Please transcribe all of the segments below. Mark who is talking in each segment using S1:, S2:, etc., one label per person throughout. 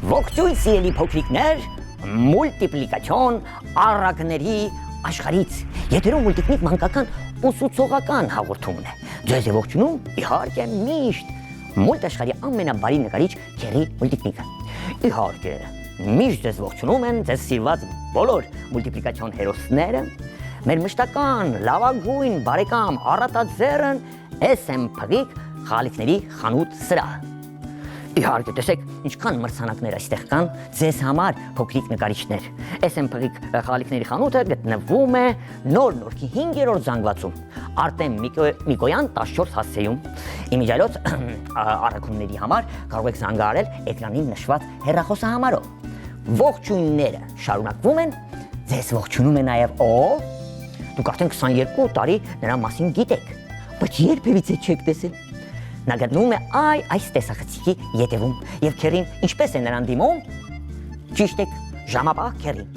S1: Ողջույն սիրելի փոքրիկներ, մուլտիպլիկացիոն առակների աշխարհից։ Եթերում մուլտիկնիկ մանկական ուսուցողական հաղորդումն է։ Ձեզ է ողջունում իհարկե միշտ մուլտ աշխարհի ամենաբարի նկարիչ Քերի մուլտիկնիկը։ Իհարկե, միշտ ձեզ ողջունում են ձեզ սիրված բոլոր մուլտիպլիկացիոն հերոսները, մեր մշտական լավագույն բարեկամ առատաձեռն SM Փղիկ խալիքների խանութ սրահ։ Իհարկե, տեսեք, ինչքան մրցանակներ այստեղ կան ձեզ համար փոքրիկ նկարիչներ։ SM Փղիկ խալիքների խանութը գտնվում է Նոր Նորքի 5-րդ զանգվածում, Արտեմ Միկոյան 14 հասցեում։ Իմիջիայլոց առաքումների համար կարող եք զանգահարել էկրանին նշված հեռախոսահամարով։ Ողջույնները շարունակվում են, ձեզ ողջունում է նաև ով։ Դուք արդեն 22 տարի նրա մասին գիտեք, բայց երբևիցե չեք տեսել։ Նա գտնվում է այս տեսախցիկի ետևում եւ Քերին ինչպես է նրան դիմում։ Ճիշտ եք, ժամապահ Քերին։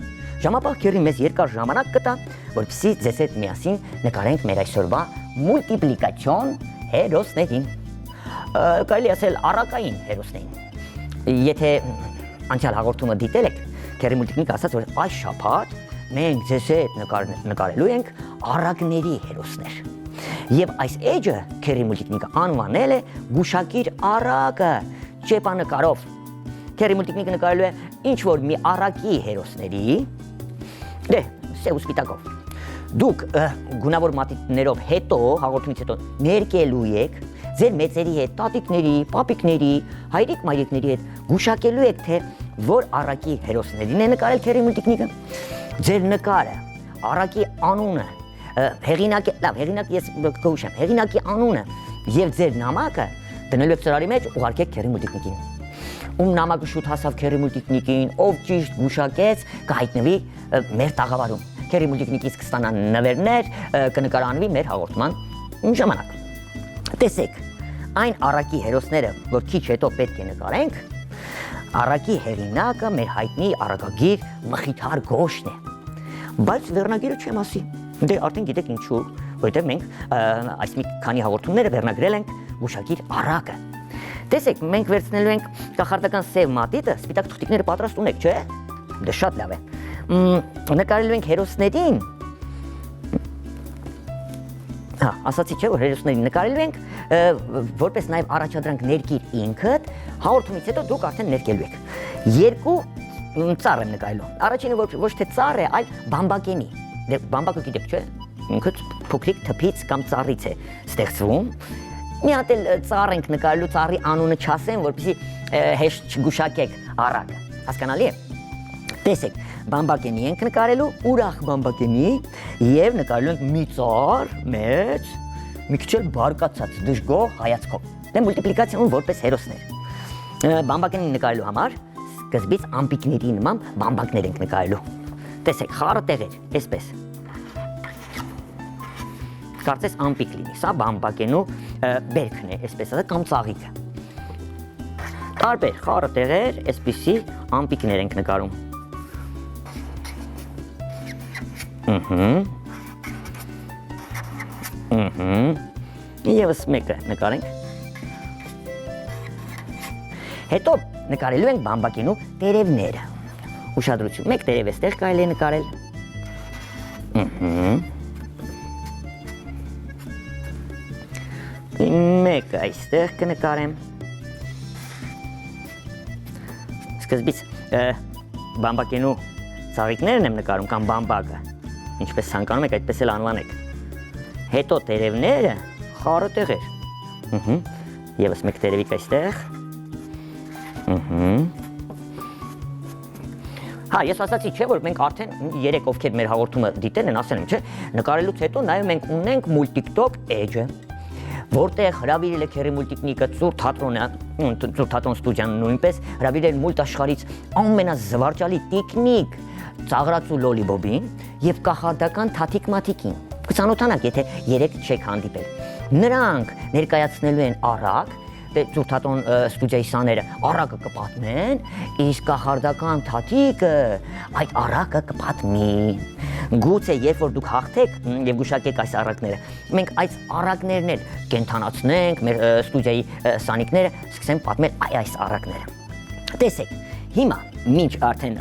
S1: Ժամապահ Քերին մեզ երկար ժամանակ կտա, որպեսզի ձեզ հետ միասին նկարենք մեր այսօրվա մուլտիպլիկացիոն հերոսներին։ Կարելի ասել առակային հերոսներին։ Եթե անցյալ հաղորդումը դիտել եք, Քերի մուլտիկնիկը ասաց, որ այս շաբաթ մենք ձեզ հետ նկարելու ենք առակների հերոսներ։ Եվ այս էջը Քերի մուլտիկնիկը անվանել է գուշակիր առակը ճեպանկարով։ Քերի մուլտիկնիկը նկարելու է ինչ-որ մի առակի հերոսների, սև ու սպիտակով։ Դուք գունավոր մատիտներով հետո, հաղորդումից հետո ներկելու եք ձեր մեծերի հետ, տատիկների, պապիկների, հայրիկ-մայրիկների հետ գուշակելու եք, թե որ առակի հերոսներին է նկարել Քերի մուլտիկնիկը։ Ձեր նկարը, առակի անունը, հեղինակի ես կհուշեմ, հեղինակի անունը եւ ձեր նամակը դնելու եք ծրարի մեջ, ուղարկեք Քերի մուլտիկնիկին։ Ում նամակը շուտ հասավ Քերի մուլտիկնիկին, ով ճիշտ գուշակեց, կհայտնվի մեր տաղավարում։ Քերի մուլտիկնիկից կստանան նվերներ, կնկարանվի մեր հաղորդման ժամանակ։ Տեսեք, այն առակի հերոսները, որ քիչ հետո պետք է նկարենք, առակի հեղինակը մեր հայտնի առակագիր Մխիթար Գոշն է։ Բայց վերնագիրը չեմ ասի։ Դե արդեն գիտեք ինչու, որովհետև մենք այս մի քանի հաղորդումները վերնագրել ենք գուշակիր առակը։ Տեսեք, մենք վերցնելու ենք կախարդական սև մատիտը, սպիտակ թղթիկները պատրաստ ունեք, չէ՞։ Դե շատ լավ է։ Նկարելու ենք հերոսներին։ Ասացի չէ, որ հերոսներին նկարելու ենք, որպես նաև առաջադրանք ներկիր ինքդ, հաղորդումից հետո դուք արդեն ներկելու եք։ Երկու ծառ եմ նկարելու։ Առաջինը ոչ թե ծառ է, այլ բամբակենի։ Դե բամբակը գիտեք, չէ՞։ Ինքը փոքրիկ թփից կամ ծառից է ստեղծվում։ Մի հատ էլ ծառ ենք նկարելու, ծառի անունը չասեմ, որպեսզի հեշտ չգուշակեք առակը։ Հասկանալի է։ Տեսեք, բամբակենի ենք նկարելու, ուրախ բամբակենի եւ նկարելու ենք մի ծառ մեծ, մի քիչ էլ բարկացած, դժգոհ հայացքով։ Դե մուլտիպլիկացիոն որպես հերոսներ։ Բամբակենին նկարելու համար սկզբից ամպիկների նման բամբակներ ենք նկարելու։ Տեսեք, խառը տեղեր, այսպես։ Կարծես ամպիկ լինի, սա բամբակենու բերքն է, այսպես ասած, կամ ծաղիկը։ Տարբեր խառը տեղեր, այսպիսի ամպիկներ ենք նկարում։ Եվս մեկը նկարենք։ Հետո նկարելու ենք բամբակենու տերևները։ Ուշադրություն, մեկ տերև էստեղ կարելի է նկարել։ Մեկ այստեղ կնկարեմ։ Սկզբից բամբակենու ծաղիկներն եմ նկարում կամ բամբակը, ինչպես ցանկանում եք, այդպես էլ անվանեք։ Հետո տերևները խառը տեղեր։ Եվս մեկ տերևիկ այստեղ։ Ես ասացի, չէ, որ մենք արդեն երեք ովքեր մեր հաղորդումը դիտել են, ասել եմ, չէ, նկարելուց հետո նաև մենք ունենք մուլտիկտոկ էջը, որտեղ հրավիրել է քերի մուլտիկնիկը ծուր թատրոն ստուդիան նույնպես հրավիրել մուլտ աշխարհից ամենազվարճալի տիկնիկ ծաղրացու լոլիբոբին եւ կախարդական թաթիկ մաթիկին։ Կցանոթանաք, եթե երեք չեք հանդիպել։ Նրանք ներկայացնելու են առակ, ծուր թատրոն ստուդիայի սաները առակը կպատմեն, իսկ կախարդական թաթիկը այդ առակը կպատմի։ Գուցե երբ որ դուք հաղթեք եւ գուշակեք այս առակները, մենք այս առակներն էլ կենթանացնենք, մեր ստուդիայի սանիկները սկսեն պատմել այս առակները։ Տեսեք, հիմա մինչ արդեն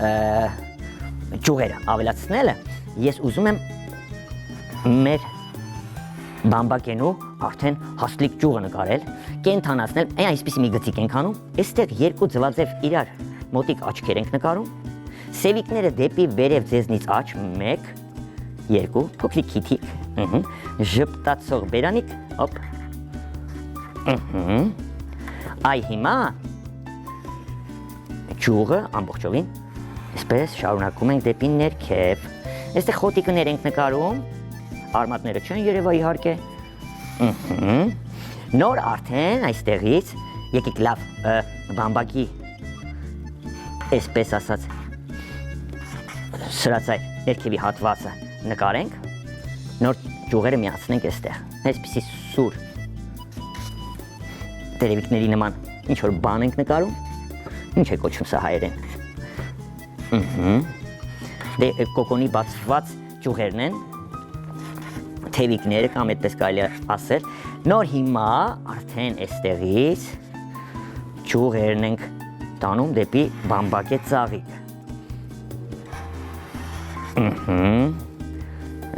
S1: ճյուղերը ավելացնելը, ես ուզում եմ մեր բամբակենու արդեն հաստլիկ ճյուղը նկարել, կենթանացնել, այսպիսի մի գծիկ ենք անում, այստեղ երկու ձվածև իրար մոտիկ աչքեր ենք նկարում, սևիկները դեպի վերև ձեզնից աչ, 1, 2, փոքրիկ քիթիկ, ժպտացող բերանիկ, հոպ, այ հիմա ճյուղը ամբողջովին, այսպես շարունակում ենք դեպի ներքև, այստեղ խոտիկներ ենք նկարում, արմատները չեն երևա իհարկե, նոր արդեն այստեղից, եկեք լավ բամբակի, այսպես ասած, սրացայ ներքևի հատվածը նկարենք, նոր ճյուղերը միացնենք այստեղ, այսպիսի սուր տերևիկների նման ինչ-որ բան ենք նկարում, ինչ է կոչում սա հայերեն, դե կոկոնի բացված ճյուղերն են, թևիկները կամ այդպես կարելի ասել, նոր հիմա արդեն այստեղից ճյուղերն ենք տանում դեպի բամբակե ծաղիկ,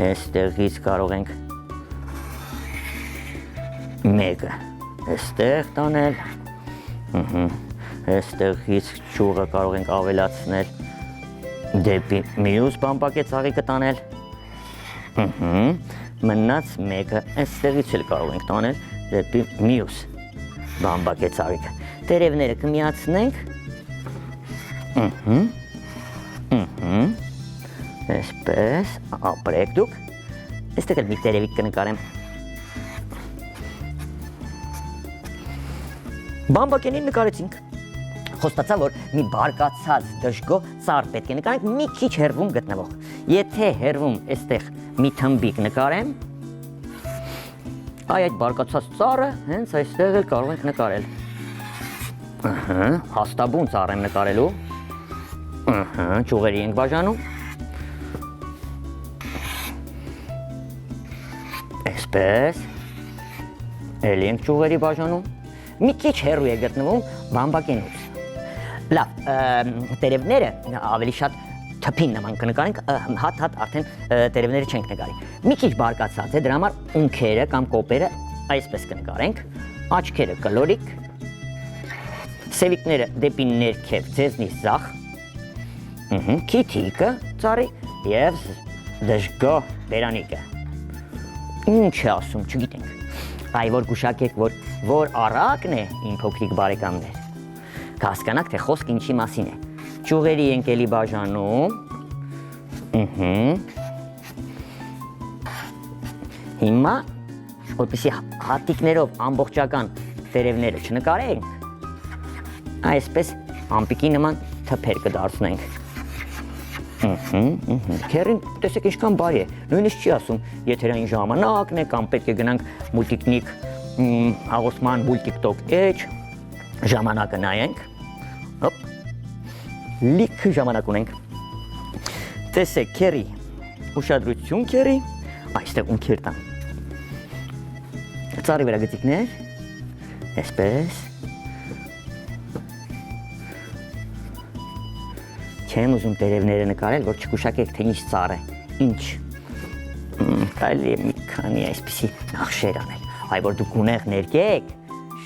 S1: այստեղից կարող ենք մեկը այստեղ տանել, այստեղից ճյուղը կարող ենք ավելացնել դեպի մյուս բամբակե ծաղիկը տանել, մնաց մեկը այստեղից էլ կարող ենք տանել դեպի մյուս բամբակե ծաղիկը, տերևները կմիացնենք, այսպես, ապրեք դուք, այստեղ էլ մի տերևիկ կնկարեմ, բամբակենին նկարեցինք, խոստացա, որ մի բարկացած դժգո ծառ պետք է նկարենք մի քիչ հեռվում գտնվող, եթե հեռվում այստեղ մի թմբիկ նկարեմ, այդ բարկացած ծառը հենց այստեղ էլ կարող ենք նկարել, հաստաբուն ծառ եմ նկարելու, ճյուղերի ենք բաժանում, այսպես, էլի ենք ճյուղերի բաժանում, մի քիչ հեռու է գտնվում բամբակենուց, լավ, տերևները ավելի շատ թփին նման կնկարենք, հատ արդեն տերևները չենք նկարի, մի քիչ բարկացած է, դրա համար ունքերը կամ կոպերը այսպես կնկարենք, աչքերը կլորիկ, սևիկները դեպի ներքև ձեզնից ձախ, քիթիկը ծառի և դժգո բերանիկը, ինչ է ասում, չգիտենք, այ որ գուշակեք, որ առակն է իմ փոքրիկ բարեկամներ, կհասկանաք, թե խոսք ինչի մասին է, ճյուղերի ենք էլի բաժանում, հիմա, որպեսզի հատիկներով ամբողջական տերևները չնկարենք, այսպես ամպիկի նման թփեր կդարձնենք, քերին տեսեք ինչքան բարի է, նույնիսկ չի ասում եթերային ժամանակն է կամ պետք է գնանք մուլտիկնիկ հաղորդման մուլտիկտոկ էջ, ժամանակը նայենք, լիքը ժամանակ ունենք, տեսեք քերի, ուշադրություն քերի, այստեղ ունքեր տան, ծառի վրա գծիկներ, այսպես, չեմ ուզում տերևները նկարել, որ չգուշակեք, թե ինչ ծառ է, ինչ, կարելի է մի քանի այսպիսի նախշեր անել, այ որ դուք ունեղ ներկեք,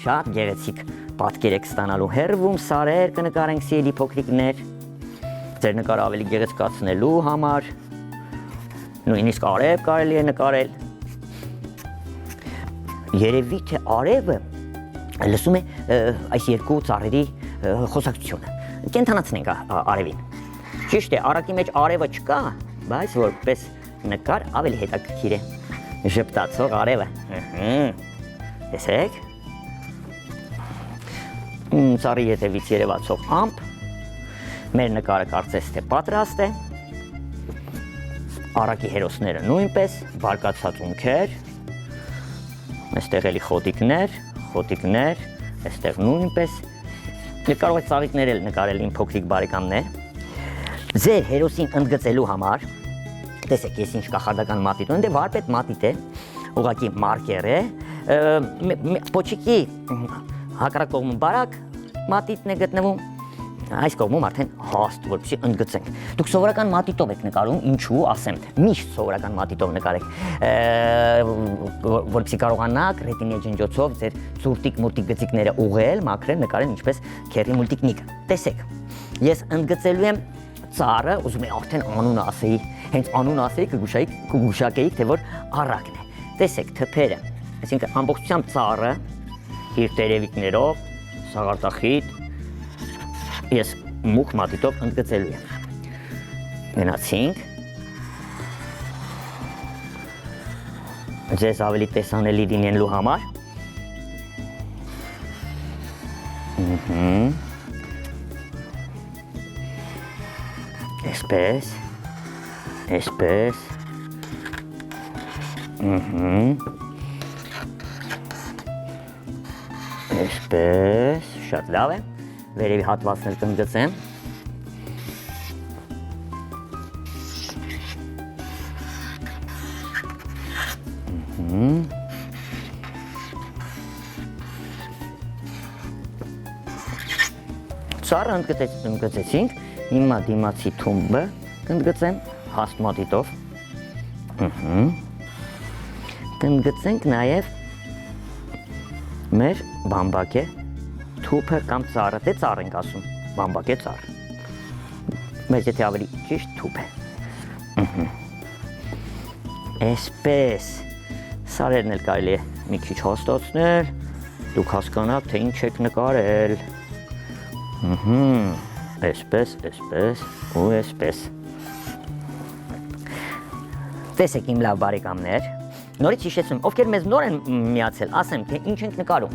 S1: շատ գեղեցիկ պատկեր եք ստանալու, հեռվում սարեր կնկարենք սիրելի փոքրիկներ, ձեր նկարը ավելի գեղեցկացնելու համար, նույնիսկ արև կարելի է նկարել, երևի թե արևը լսում է այս երկու ծառերի խոսակցությունը, կենթանացնենք արևին, ճիշտ է, առակի մեջ արևը չկա, բայց որպես նկար ավելի հետաքրքիր է, ժպտացող արևը, տեսեք։ Ծառի ետևից երևացող ամպ, մեր նկարը կարծես թե պատրաստ է, առակի հերոսները նույնպես, բարկացած ունքեր, այստեղ էլի խոտիկներ, այստեղ նույնպես, և կարող եք ծաղիկներ էլ նկարել իմ փոքրիկ բարեկամներ, ձեր հերոսին ընդգծելու համար, տեսեք ես ինչ կախարդական մատիտ ունեմ, դե վարպետ մատիտ է, ուղղակի մարկեր է, պոչիկի հակառակ կողմում բարակ մատիտն է գտնվում, այս կողմում արդեն հաստ, որպեսզի ընդգծենք։ Դուք սովորական մատիտով եք նկարում, ինչու ասեմ, միշտ սովորական մատիտով նկարեք, որպեսզի կարողանաք ռետինի ջնջոցով ձեր ցուրտիկ մուրտիկ գծիկները ուղղել, մաքրել, նկարել ինչպես քերի մուլտիկնիկը։ Տեսեք, ես ընդգծելու եմ ծառը, ուզում եմ արդեն անունը ասեի, հենց անունը ասեի կգուշակեիք, թե որ առակն է։ Տեսեք, թփերը, այսինքն ամբողջությամբ ծառը իր տերևիկներով, սաղարտախիտ, ես մուգ մատիտով ընդգծելու եմ։ Գնացինք։ Ձեզ ավելի տեսանելի լինելու համար։ Այսպես, այսպես, այսպես, շատ լավ է, վերևի հատվածներ կընդգծեմ, ծառը ընդգծեցինք, հիմա դիմացի թումբը կընդգծեմ հաստ մատիտով, կընդգծենք նաև մեր բամբակե թուփը կամ ծառը, դե ծառ ենք ասում, բամբակե ծառ, մեզ եթե ավելի ճիշտ թուփ է, այսպես, սարերն էլ կարելի է մի քիչ հաստացնել, դուք հասկանաք, թե ինչ եք նկարել, այսպես, այսպես ու այսպես։ Տեսեք իմ լավ բարեկամներ, նորից հիշեցնում, ովքեր մեզ նոր են միացել, ասեմ, թե ինչ ենք նկարում։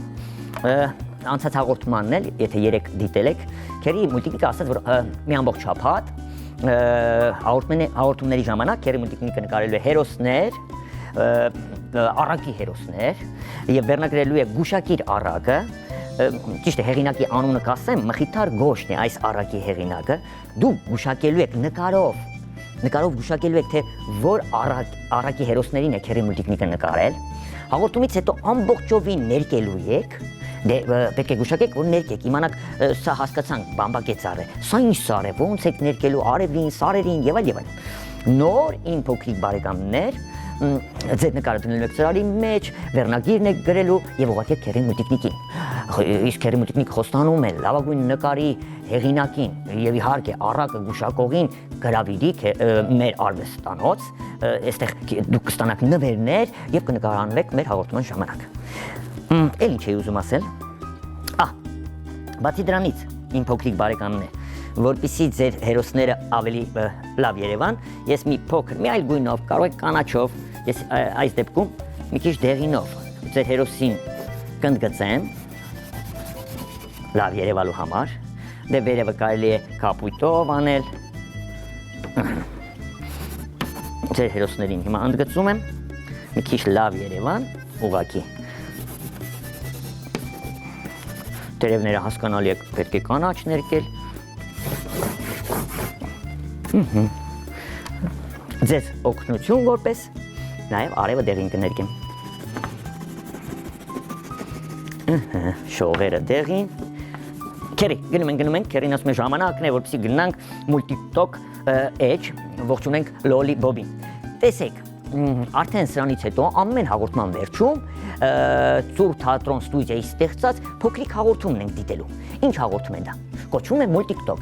S1: Անցած հաղորդմանն էլ, եթե երեք դիտել եք, քերի մուլտիկնիկը ասաց, որ մի ամբողջ շաբաթ հաղորդումների ժամանակ քերի մուլտիկնիկը նկարելու է հերոսներ, առակի հերոսներ եւ վերնագրելու է գուշակիր առակը, ճիշտ է, հեղինակի անունը կասեմ, Մխիթար Գոշն է այս առակի հեղինակը, դուք գուշակելու եք նկարով գուշակելու եք, թե որ առակի հերոսներին է քերի մուլտիկնիկը նկարել, հաղորդումից հետո ամբողջովին ներկելու եք, դե պետք է գուշակեք, որ ներկեք, իմանաք, սա հասկացանք, բամբակե ծառ է, սա ինչ ծառ է, ոնց եք ներկելու արևին, սարերին եւ այլ։ Նոր իմ փոքրիկ բարեկամներ, ձեր նկարը դնելու եք ծրարի մեջ, վերնագիրն եք գրելու եւ ուղղակի քերի մուլտիկնիկին։ Իսկ քերի մուլտիկնիկը խոստանում է լավագույն նկարի հեղինակին եւ իհարկե առակը գուշակողին գրավիրիք մեր արվեստանոց, այստեղ դուք կստանաք նվերներ եւ կնկարանվեք մեր հաղորդման ժամանակ։ Էլ ինչ էի ուզում ասել։ Բացի դրանից, իմ փոքրիկ բարեկամներ, որպեսզի ձեր հերոսները ավելի լավ երևան, ես մի փոքր, մի այլ գույնով, կարող եք կանաչով, ես այս դեպքում մի քիչ դեղինով ձեր հերոսին կընդգծեմ, լավ երևալու համար, դե վերևը կարելի է կապույտով անել, ձեր հերոսներին հիմա ընդգծում եմ, մի քիչ լավ երևան, ուղղակի, տերևները հասկանալի է պետք է կանաչ ներկել, ձեզ օգնություն որպես, նաև արևը դեղին կներկեմ, շողերը դեղին, քերի, գնում ենք, քերին ասում է ժամանակն է, որպեսզի գնանք մուլտիկտոկ էջ, ողջունենք լոլի բոբին, տեսեք, արդեն սրանից հետո ամեն հաղորդման վերջում Ծուր թատրոն ստուդիայի ստեղծած փոքրիկ հաղորդումն ենք դիտելու։ Ինչ հաղորդում է դա։ Կոչվում է մուլտիկտոկ։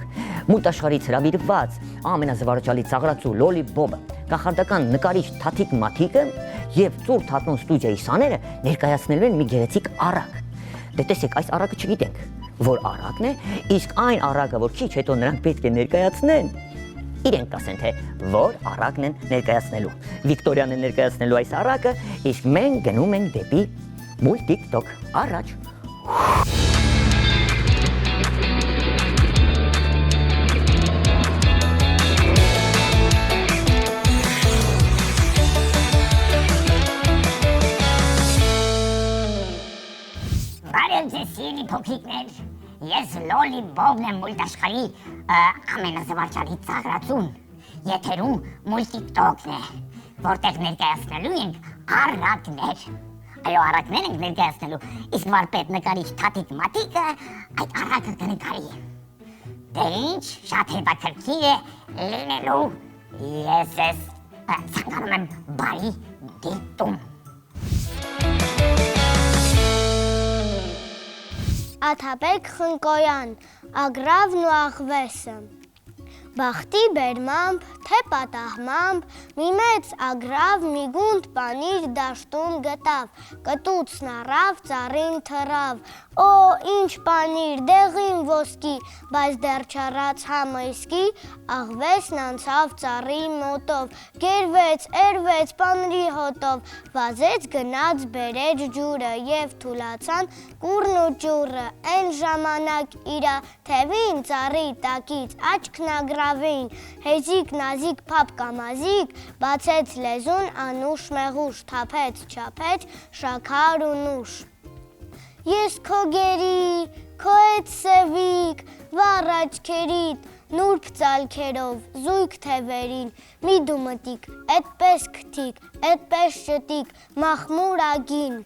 S1: Մուլտաշխարհից հրավիրված ամենազվարճալի ծաղրածու Լոլի Բոբը, կախարդական նկարիչ Թաթիկ Մաթիկը եւ Ծուր թատրոն ստուդիայի սաները ներկայացնելու են մի գեղեցիկ առակ։ Դե տեսեք, այս առակը չգիտենք, որ առակն է, իսկ այն առակը, որ քիչ հետո նրանք պետք է ներկայացնեն, իրենք կասեն, թե որ առակն են ներկայացնելու։ Վիկտորիան է ներկայացնելու այս առակը, իսկ մենք գնում ենք դեպի Մուլտիկ-տոկ, առաջ։
S2: Բարև ձեզ սիրելի փոքրիկներ, ես Լոլի Բոբն եմ մուլտաշխարհի ամենազվարճալի ծաղրածուն, եթերում մուլտիկ-տոկն է, որտեղ ներկայացնելու ենք առակներ, այո առակներ ենք ներկայացնելու, իսկ վարպետ նկարիչ Թաթիկ Մատիկը այդ առակը կնկարի, դե ինչ շատ հետաքրքիր է լինելու, ես ցանկանում եմ բարի դիտում։
S3: Աթաբերք Խնկոյան, Ագրավն ու աղվեսը։ Բախտի բերմամբ, թե պատահմամբ, մի մեծ ագրավ մի գունդ պանիր դաշտում գտավ, կտուցն առավ, ծառին թռավ, օ, ինչ պանիր, դեղին ոսկի, բայց դեռ չառած համայսկի, աղվեսն անցավ ծառի մոտով, գերվեց, էրվեց պանրի հոտով, վազեց գնաց բերեց ջուրը և թուլացան կուրն ու ջուրը, են ժամանակ իրա թևին ծառի տակից աչքն ագրավին, հեզիկ նազիկ փապ կամազիկ, բացեց լեզուն անուշ մեղուշ, թափեց չափեց շաքար ու նուշ։ Ես քո գերի, քո էդ սևիկ, վառ աչքերիդ, նուրբ ծալքերով, զույգ թևերին, մի դու մտիկ, էդպես քթիկ, էդպես շտիկ, մախմուր ագին,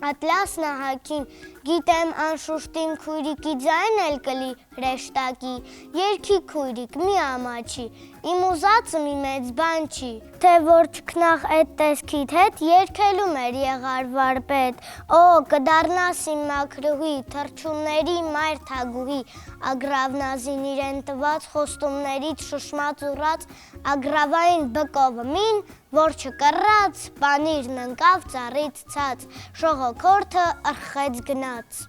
S3: ատլաս նահակին, գիտեմ անշուշտին քույրիկի ձայն էլ կլի հրեշտակի, երկի քույրիկ մի ամաչի, իմ ուզածը մի մեծ բան չի, թե որ չքնախ էդ տեսքիդ հետ երկելում էր եղար վարպետ, օ, կդառնաս իմ մաքրուհի, թռչունների մայր թագուհի, ագրավնազին իրեն տված խոստումներից շշմած ուռած, ագրավային բկովը մին, որ չկռած, պանիրն ընկավ ծառից ցած, շողոքորթը ըրխեց գնաց։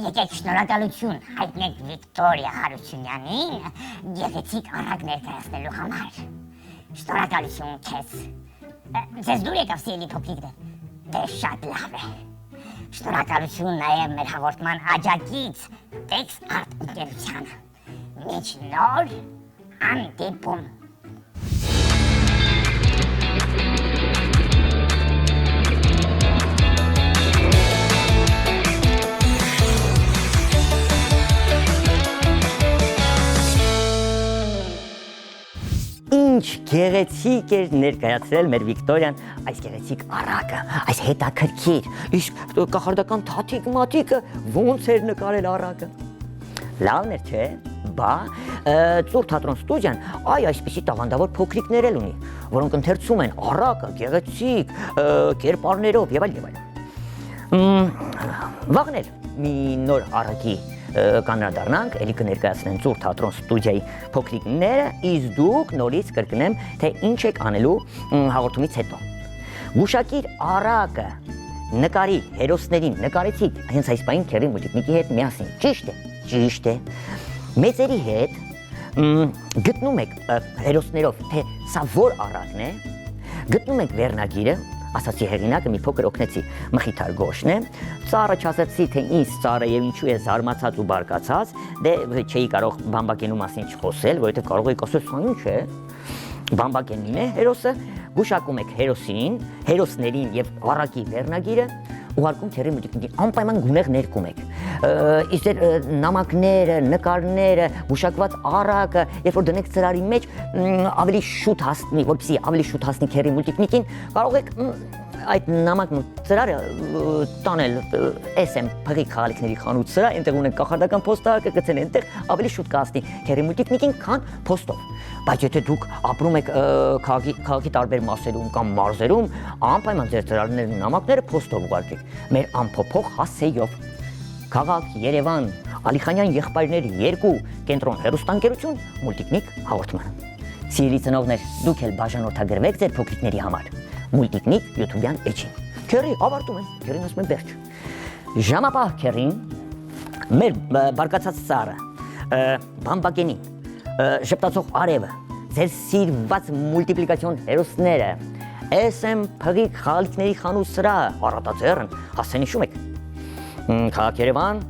S2: Եկեք շնորհակալություն հայտնենք Վիկտորիա Հարությունյանին գեղեցիկ առակ ներկայացնելու համար։ Շնորհակալություն քեզ։ Ձեզ դուր եկավ սիրելի փոքրիկներ։ Դե շատ լավ է։ Շնորհակալություն նաև մեր հաղորդման աջակից Text Art ընկերությանը։ Մինչ նոր հանդիպում։
S1: Ինչ գեղեցիկ էր ներկայացրել մեր Վիկտորիան այս գեղեցիկ առակը, այս հետաքրքիր, իսկ կախարդական Թաթիկ Մատիկը ոնց էր նկարել առակը։ Լավն էր, չէ՞, բա Ծուռ թատրոն ստուդիան այսպիսի տաղանդավոր փոքրիկներ էլ ունի, որոնք ընթերցում են առակը գեղեցիկ կերպարներով եւ այլն։ Վաղն էլ մի նոր առակի կանրադառնանք, էլի կներկայացնեն Ծուռ թատրոն ստուդիայի փոքրիկները, իսկ դուք նորից կրկնեմ, թե ինչ եք անելու հաղորդումից հետո։ Գուշակիր առակը նկարի հերոսներին նկարեցիք հենց այս պահին Քերի Մուլտիկնիկի հետ միասին։ Ճիշտ է։ Մեծերի հետ գտնում եք հերոսներով, թե սա որ առակն է, գտնում եք վերնագիրը, ասացի հեղինակը մի փոքր օգնեցի, Մխիթար Գոշն է, ծառը չասացի, թե ինձ ծառը եւ ինչու է զարմացած ու բարկացած, դե չէի կարող բամբակենու մասին չխոսել, որովհետեւ կարող էի ասել, սա ինչ է, բամբակենին է հերոսը, գուշակում եք հերոսին, հերոսներին եւ առակի վերնագիրը, ուղարկում Քերի Մուլտիկնիկին, անպայման գունեղ ներկում եք։ Իսկ դեր նամակները, նկարները, գուշակված առակը, երբ որ դնեք ծրարի մեջ, ավելի շուտ հասնի, որպեսզի ավելի շուտ հասնի Քերի Մուլտիկնիկին, կարող եք այդ նամակն ու ծրարը տանել SM փղի խաղալիքների խանութ սրա, այնտեղ ունեն կախարդական փոստարկը, գցեն այնտեղ ավելի շուտ կհասնի Քերի Մուլտիկնիկին, քան փոստով։ Բայց եթե դուք ապրում եք քաղաքի տարբեր մասերում կամ մարզերում, անպայման ձեր ծրարներն ու նամակները փոստով ուղարկեք, մեր ամփոփող հասցեով։ Քաղաք, Երևան, Ալիխանյան եղբայրներ 2 կենտրոն հեռուստաընկերություն, Մուլտիկնիկ հաղորդման։ Սիրելի ծնողներ, դուք էլ բաժանորդագրվեք ձեր փոքրիկների համար։ Մուլտիկնիկ YouTube-յան էջին։ Քերի, ավարտում եմ, Քերին ասում եմ վերջ։ Ժամապահ Քերին, մեր բարկացած ծառը, բամբակենին, ժպտացող արևը, ձեր սիրված մուլտիպլիկացիոն հերոսները, SM փղիկ խալիքների խանութ սրահը Արատաձեռն, հասցեն հիշում եք։ Քաղաք Երևան,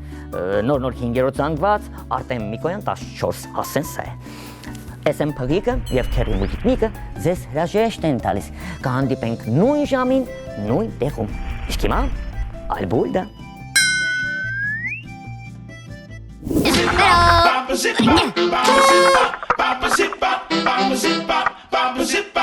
S1: նոր 5-րդ զանգված, Արտեմ Միկոյան 14, հասցեն սա է։ SM փղիկը եւ թերի մուլտիկնիկը ձեզ հրաժեշտ են տալիս։ Կհանդիպենք նույն ժամին, նույն տեղում։ Իսկ հիմա Ալբուլդա։
S4: Baba zip bop, baba zip bop, baba zip bop, baba zip bop, baba zip bop.